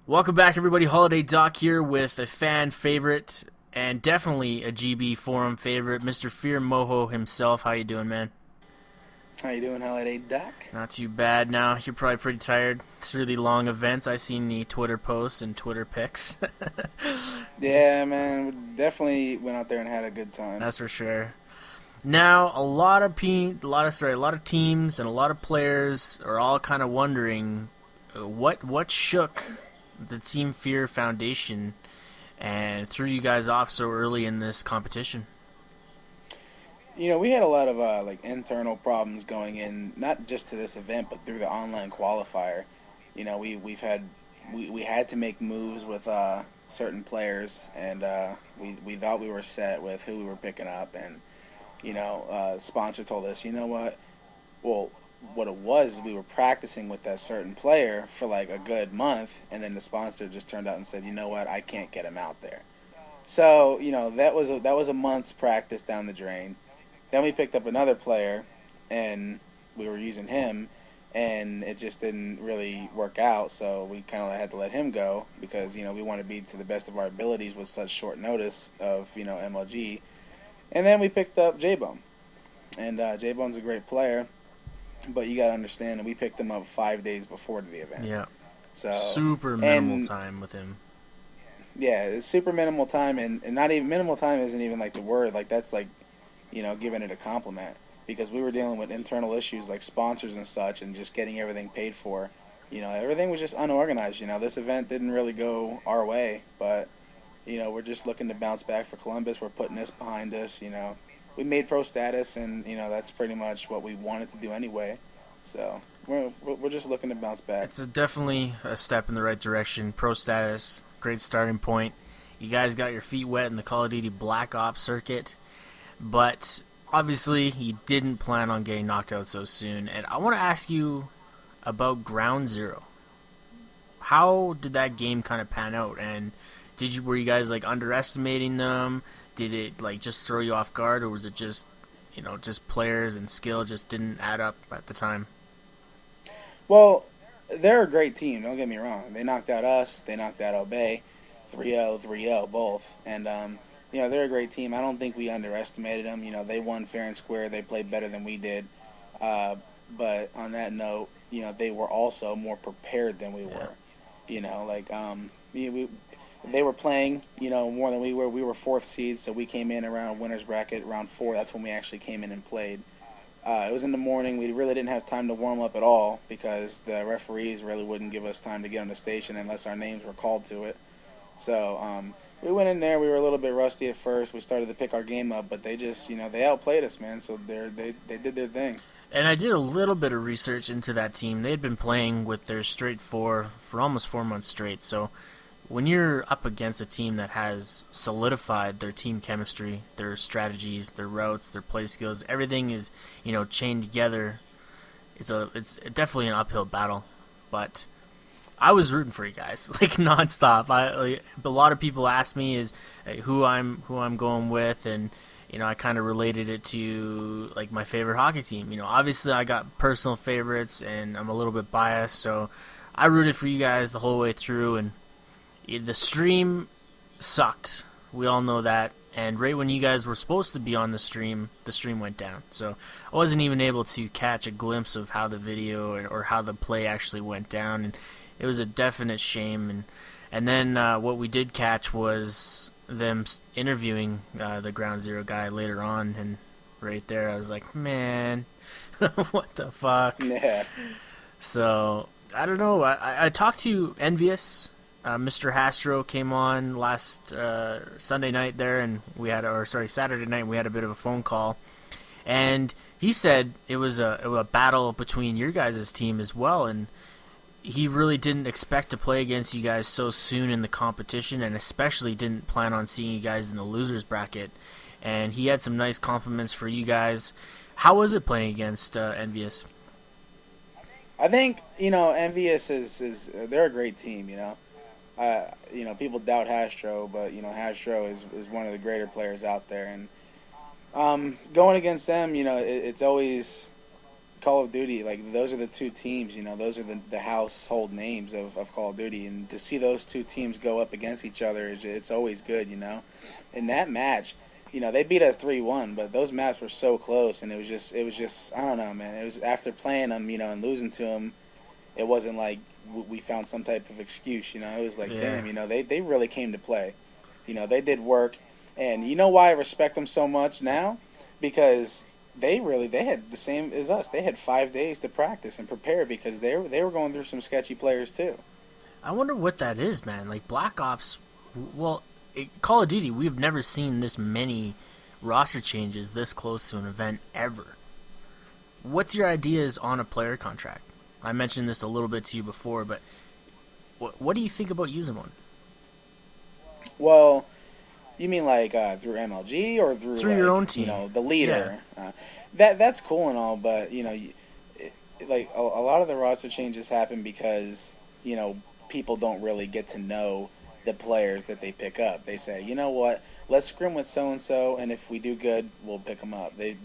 Welcome back, everybody. Holiday Doc here with a fan favorite and definitely a GB forum favorite, Mr. FeaR Moho himself. How you doing, man? How you doing, Holiday Doc? Not too bad now. You're probably pretty tired. It's really long events. I seen the Twitter posts and Twitter pics. Yeah, man, we definitely went out there and had a good time. That's for sure. Now, a lot of teams and a lot of players are all kind of wondering what shook the Team FeaR Foundation and threw you guys off so early in this competition. We had a lot of internal problems going in, not just to this event, but through the online qualifier. We had to make moves with certain players, and we thought we were set with who we were picking up, and sponsor told us, you know what? Well, what it was, we were practicing with that certain player for like a good month, and then the sponsor just turned out and said, you know what? I can't get him out there. So that was a month's practice down the drain. Then we picked up another player, and we were using him, and it just didn't really work out. So we kind of had to let him go because we want to be to the best of our abilities with such short notice of MLG. And then we picked up J-Bone, and J-Bone's a great player, but you got to understand that we picked him up 5 days before the event. Yeah. So Super minimal and time with him. yeah, it's super minimal time, and not even minimal time isn't even like the word. Like that's like giving it a compliment because we were dealing with internal issues like sponsors and such and just getting everything paid for. Everything was just unorganized. This event didn't really go our way, but, we're just looking to bounce back for Columbus. We're putting this behind us. We made pro status, and, that's pretty much what we wanted to do anyway. So we're just looking to bounce back. It's definitely a step in the right direction. Pro status, great starting point. You guys got your feet wet in the Call of Duty Black Ops circuit, but obviously he didn't plan on getting knocked out so soon. And I want to ask you about Ground Zero. How did that game kind of pan out? And were you guys like underestimating them? Did it like just throw you off guard, or was it just just players and skill just didn't add up at the time? Well, they're a great team. Don't get me wrong. They knocked out us. They knocked out Obey, 3-0, 3-0 both. And they're a great team. I don't think we underestimated them. They won fair and square. They played better than we did. But on that note, they were also more prepared than we were. They were playing, more than we were. We were fourth seed, so we came in around winner's bracket, round 4. That's when we actually came in and played. It was in the morning. We really didn't have time to warm up at all because the referees really wouldn't give us time to get on the station unless our names were called to it. So we went in there. We were a little bit rusty at first. We started to pick our game up, but they just, they outplayed us, man. So they did their thing. And I did a little bit of research into that team. They had been playing with their straight four for almost 4 months straight. So when you're up against a team that has solidified their team chemistry, their strategies, their routes, their play skills, everything is chained together. It's definitely an uphill battle, but I was rooting for you guys like nonstop. A lot of people ask me who I'm going with, and I kind of related it to like my favorite hockey team. Obviously I got personal favorites, and I'm a little bit biased, so I rooted for you guys the whole way through. And the stream sucked. We all know that. And right when you guys were supposed to be on the stream went down. So I wasn't even able to catch a glimpse of how the video or how the play actually went down. And it was a definite shame. And then what we did catch was them interviewing the Ground Zero guy later on. And right there I was like, man, what the fuck? Yeah. So I don't know. I talked to Envious. Mr. Hastro came on last Sunday night there, and Saturday night, and we had a bit of a phone call. And he said it was a battle between your guys' team as well, and he really didn't expect to play against you guys so soon in the competition, and especially didn't plan on seeing you guys in the losers bracket. And he had some nice compliments for you guys. How was it playing against Envious? I think, Envious is they're a great team, people doubt Hastro, but Hastro is one of the greater players out there, and going against them, it's always Call of Duty, like those are the two teams, those are the household names of Call of Duty, and to see those two teams go up against each other, it's always good. In that match, they beat us 3-1, but those maps were so close, and it was just I don't know, man. It was after playing them, and losing to them, it wasn't like we found some type of excuse, It was like, Yeah. damn, they really came to play. They did work, and you know why I respect them so much now? Because they had the same as us. They had 5 days to practice and prepare because they were going through some sketchy players too. I wonder what that is, man. Like Black Ops, well, Call of Duty, we've never seen this many roster changes this close to an event ever. What's your ideas on a player contract? I mentioned this a little bit to you before, but what do you think about using one? Well, you mean like through MLG or through Through your own team. the Yeah. leader? That's cool and all, but like a lot of the roster changes happen because people don't really get to know the players that they pick up. They say, you know what, let's scrim with so and so, and if we do good, we'll pick them up. They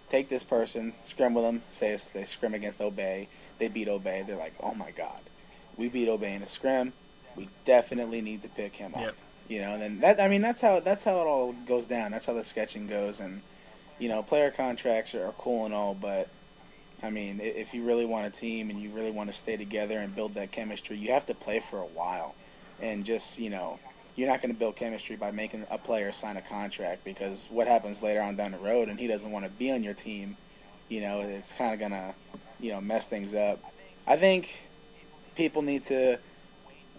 take this person, scrim with them. Say they scrim against Obey, they beat Obey. They're like, oh my god, we beat Obey in a scrim. We definitely need to pick him up. Yep. And then that's how it all goes down. That's how the sketching goes, and player contracts are cool and all, but I mean, if you really want a team and you really want to stay together and build that chemistry, you have to play for a while, and just you're not going to build chemistry by making a player sign a contract, because what happens later on down the road, and he doesn't want to be on your team, it's kind of gonna mess things up. I think people need to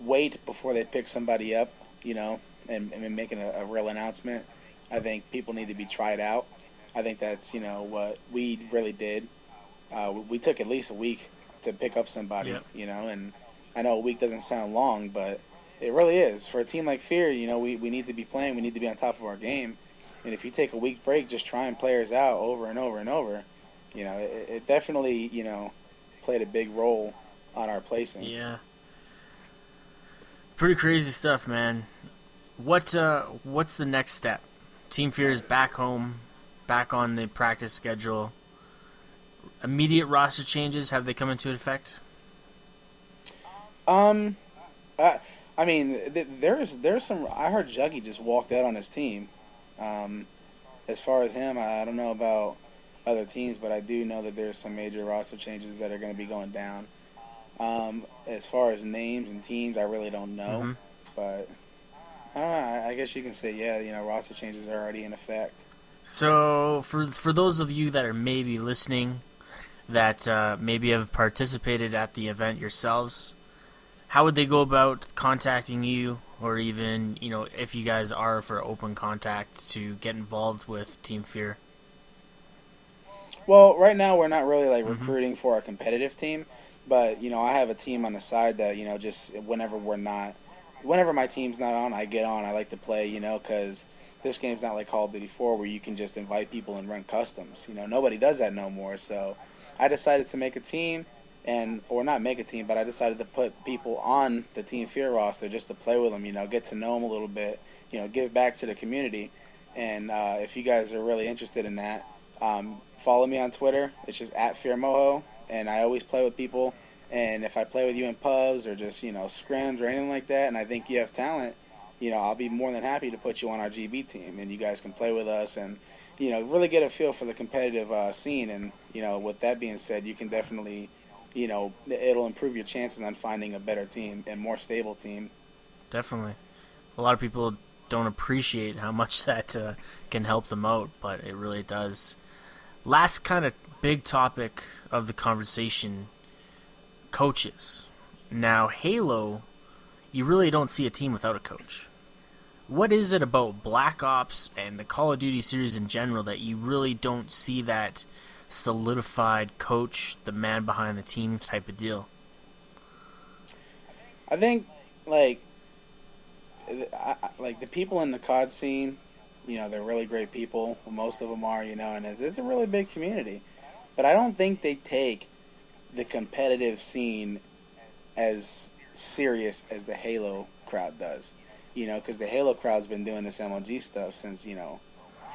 wait before they pick somebody up, and making a real announcement. I think people need to be tried out. I think that's what we really did. We took at least a week to pick up somebody, Yep. And I know a week doesn't sound long, but it really is. For a team like FeaR, we need to be playing, we need to be on top of our game. And if you take a week break just trying players out over and over and over, it definitely, played a big role on our placing. Yeah. Pretty crazy stuff, man. What's the next step? Team FeaR is back home, back on the practice schedule. Immediate roster changes, have they come into effect? Um, I mean, there's some. I heard Juggy just walked out on his team. Um, as far as him, I don't know about other teams, but I do know that there's some major roster changes that are going to be going down. As far as names and teams, I really don't know, Mm-hmm. but I don't know. I guess you can say, yeah, roster changes are already in effect. So, for those of you that are maybe listening, that maybe have participated at the event yourselves, how would they go about contacting you, or even if you guys are for open contact to get involved with Team FeaR? Well, right now we're not really like Mm-hmm. recruiting for a competitive team, but I have a team on the side that just whenever my team's not on, I get on. I like to play, because this game's not like Call of Duty 4 where you can just invite people and run customs. Nobody does that no more. So I decided to make a team, or not make a team, but I decided to put people on the Team FeaR roster just to play with them. Get to know them a little bit. Give back to the community. And if you guys are really interested in that, follow me on Twitter. It's just at FeaR Moho, and I always play with people. And if I play with you in pubs or just scrims or anything like that, and I think you have talent, I'll be more than happy to put you on our GB team, and you guys can play with us and really get a feel for the competitive scene. And with that being said, you can definitely it'll improve your chances on finding a better team and more stable team. Definitely. A lot of people don't appreciate how much that can help them out, but it really does. Last kind of big topic of the conversation, coaches. Now, Halo, you really don't see a team without a coach. What is it about Black Ops and the Call of Duty series in general that you really don't see that solidified coach, the man behind the team type of deal? I think like like the people in the COD scene, they're really great people. Most of them are, and it's a really big community. But I don't think they take the competitive scene as serious as the Halo crowd does. Because the Halo crowd's been doing this MLG stuff since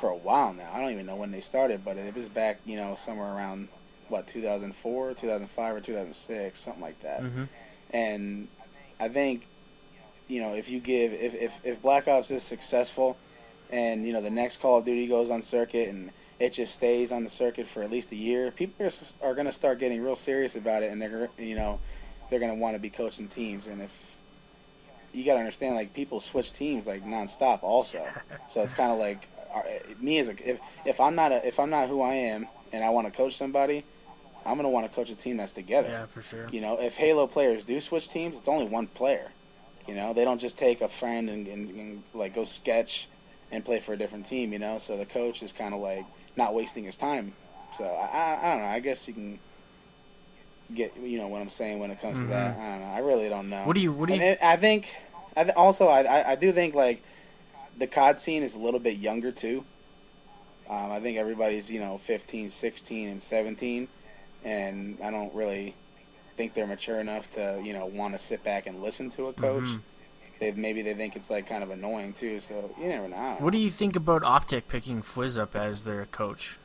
for a while now. I don't even know when they started, but it was back, somewhere around, 2004, 2005, or 2006, something like that. Mm-hmm. And I think, if you give, if Black Ops is successful and, the next Call of Duty goes on circuit and it just stays on the circuit for at least a year, people are going to start getting real serious about it, and they're going to want to be coaching teams. And if you got to understand, like, people switch teams like nonstop also. So it's kind of like me as if I'm not who I am and I want to coach somebody, I'm going to want to coach a team that's together. Yeah, for sure. If Halo players do switch teams, it's only one player. They don't just take a friend and like go sketch and play for a different team. So the coach is kind of like not wasting his time. So I don't know. I guess you can get what I'm saying when it comes to that. I don't know. I really don't know. What do you? I think. I do think like the COD scene is a little bit younger too. I think everybody's 15, 16, and 17, and I don't really think they're mature enough to want to sit back and listen to a coach. Maybe they think it's like kind of annoying too. So you never know. What do you think about Optic picking Fizz up as their coach?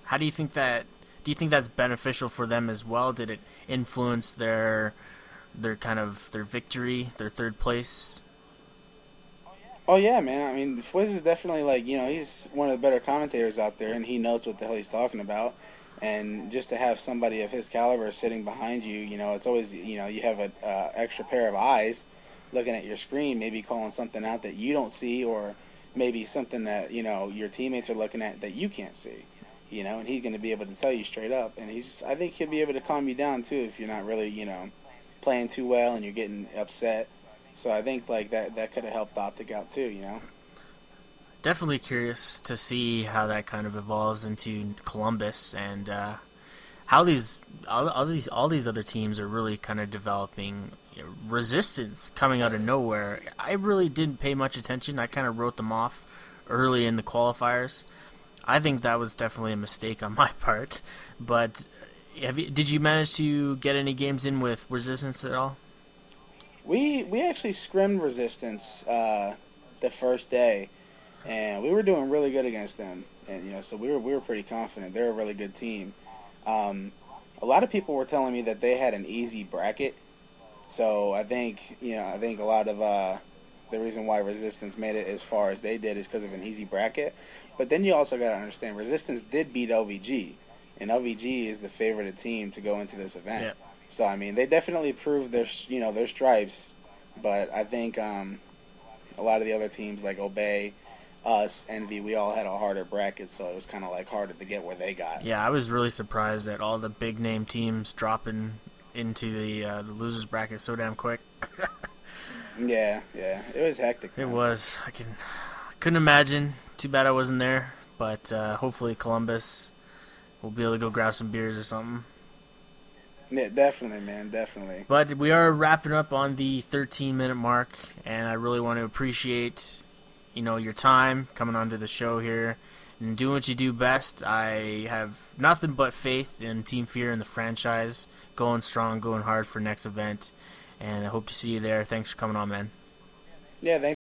How do you think that? Do you think that's beneficial for them as well? Did it influence their kind of their victory, their third place? Oh yeah, man. I mean, Fizz is definitely like he's one of the better commentators out there, and he knows what the hell he's talking about. And just to have somebody of his caliber sitting behind you, it's always you have an extra pair of eyes looking at your screen, maybe calling something out that you don't see, or maybe something that your teammates are looking at that you can't see. And he's going to be able to tell you straight up. And I think he'll be able to calm you down too if you're not really playing too well and you're getting upset. So I think like that could have helped Optic out too. Definitely curious to see how that kind of evolves into Columbus, and how all these other teams are really kind of developing. Resistance coming out of nowhere. I really didn't pay much attention. I kind of wrote them off early in the qualifiers. I think that was definitely a mistake on my part. But did you manage to get any games in with Resistance at all? We actually scrimmed Resistance the first day, and we were doing really good against them. And so we were pretty confident. They're a really good team. A lot of people were telling me that they had an easy bracket. So I think a lot of the reason why Resistance made it as far as they did is because of an easy bracket. But then you also got to understand Resistance did beat LVG, and LVG is the favorite team to go into this event. Yeah. So I mean, they definitely proved their stripes. But I think a lot of the other teams like Obey, us, Envy, we all had a harder bracket, so it was kind of like harder to get where they got. Yeah, I was really surprised at all the big name teams dropping into the losers bracket so damn quick. Yeah, it was hectic. It was. I couldn't imagine. Too bad I wasn't there. But hopefully Columbus will be able to go grab some beers or something. Yeah, definitely, man, definitely. But we are wrapping up on the 13-minute mark, and I really want to appreciate your time coming onto the show here and doing what you do best. I have nothing but faith in Team FeaR and the franchise going strong, going hard for next event, and I hope to see you there. Thanks for coming on, man. Yeah, thanks.